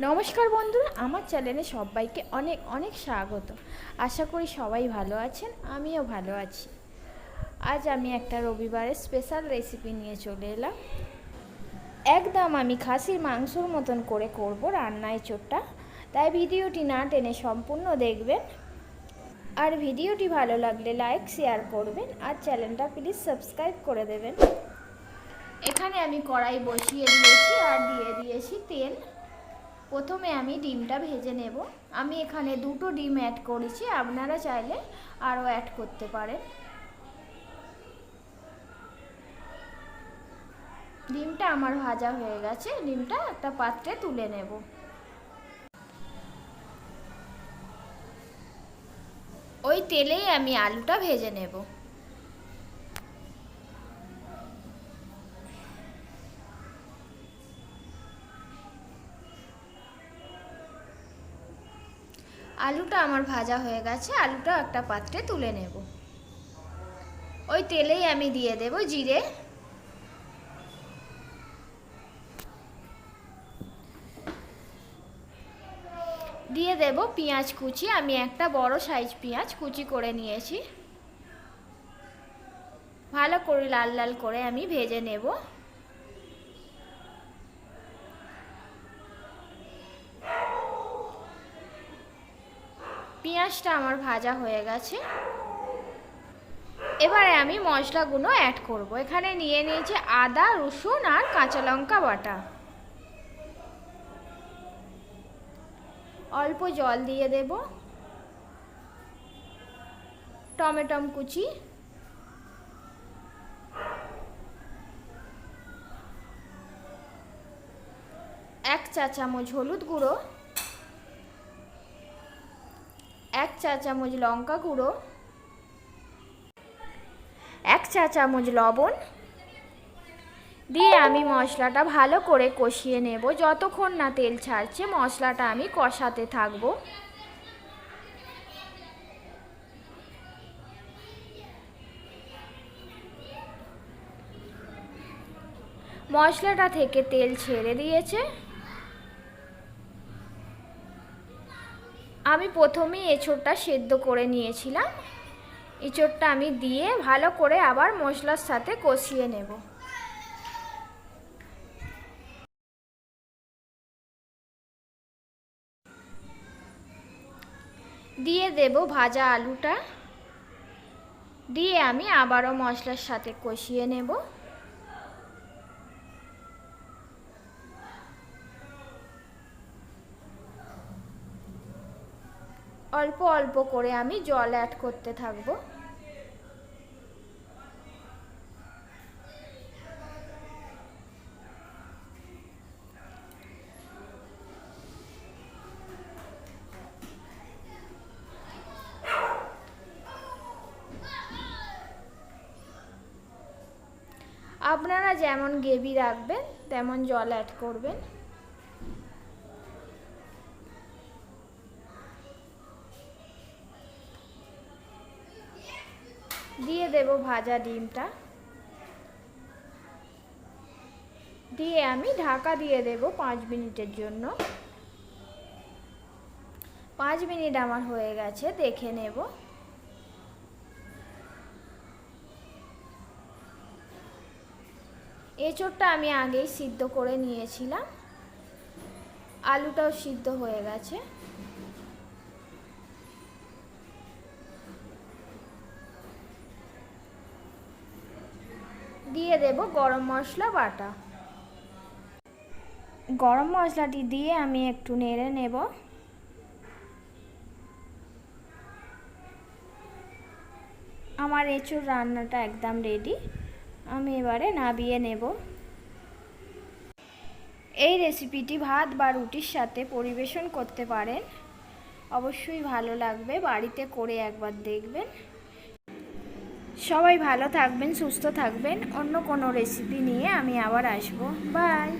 নমস্কার বন্ধুরা, আমার চ্যানেলে সবাইকে অনেক অনেক স্বাগত। আশা করি সবাই ভালো আছেন, আমিও ভালো আছি। আজ আমি একটা রবিবারের স্পেশাল রেসিপি নিয়ে চলে এলাম। একদম আমি খাসির মাংসর মতন করে করব রান্না এঁচোড়টা, তাই ভিডিওটি না টেনে সম্পূর্ণ দেখবেন। আর ভিডিওটি ভালো লাগলে লাইক শেয়ার করবেন, আর চ্যানেলটা প্লিজ সাবস্ক্রাইব করে দেবেন। এখানে আমি কড়াই বসিয়ে দিয়েছি আর দিয়ে দিয়েছি তেল। প্রথমে আমি ডিমটা ভেজে নেব। আমি এখানে 2টো ডিম অ্যাড করেছি, আপনারা চাইলে আরও অ্যাড করতে পারেন। ডিমটা আমার ভাজা হয়ে গেছে, ডিমটা একটা পাত্রে তুলে নেব। ওই তেলেই আমি আলুটা ভেজে নেব। আলুটা আমার ভাজা হয়ে গেছে, আলুটা একটা পাত্রে তুলে নেব। ওই তেলেই আমি দিয়ে দেব জিরে, দিয়ে দেব পেঁয়াজ কুচি। আমি একটা বড় সাইজ পেঁয়াজ কুচি করে নিয়েছি। ভালো করে লাল লাল করে আমি ভেজে নেব। পেঁয়াজটা আমার ভাজা হয়ে গেছে। এবারে আমি মশলাগুলো অ্যাড করব। এখানে নিয়ে নিয়েছি আদা, রসুন আর কাঁচা লঙ্কা বাটা। অল্প জল দিয়ে দেব। টমেটো কুচি, এক চা চামচ হলুদ গুঁড়ো, 1 চা চামচ লঙ্কা গুঁড়ো, 1 চা চামচ লবণ দিয়ে আমি মশলাটা ভালো করে কষিয়ে নেব। যতক্ষণ না তেল ছাড়ছে মশলাটা আমি কষাতে থাকব। মশলাটা থেকে তেল ছেড়ে দিয়েছে। আমি প্রথমেই এঁচোড়টা সেদ্ধ করে নিয়েছিলাম। এঁচোড়টা আমি দিয়ে ভালো করে আবার মশলার সাথে কষিয়ে নেব। দিয়ে দেব ভাজা আলুটা, দিয়ে আমি আবারও মশলার সাথে কষিয়ে নেব। অল্প অল্প করে আমি জল অ্যাড করতে থাকবো। আপনারা যেমন গ্রেভি রাখবেন তেমন জল অ্যাড করবেন। দিয়ে দেব ভাজা ডিমটা, দিয়ে আমি ঢাকা দিয়ে দেব 5 মিনিটের জন্য। 5 মিনিট আমার হয়ে গেছে, দেখে নেব। এঁচোড়টা আমি আগেই সিদ্ধ করে নিয়েছিলাম, আলুটাও সিদ্ধ হয়ে গেছে। দিয়ে দেব গরম মশলা বাটা। গরম মশলাটি দিয়ে আমি একটু নেড়ে নেব। আমার এঁচোড় রান্নাটা একদম রেডি। আমি এবারে নামিয়ে নেব। এই রেসিপিটি ভাত বা রুটির সাথে পরিবেশন করতে পারেন, অবশ্যই ভালো লাগবে। বাড়িতে করে একবার দেখবেন। সবাই ভালো থাকবেন, সুস্থ থাকবেন। অন্য কোনো রেসিপি নিয়ে আমি আবার আসবো। বাই।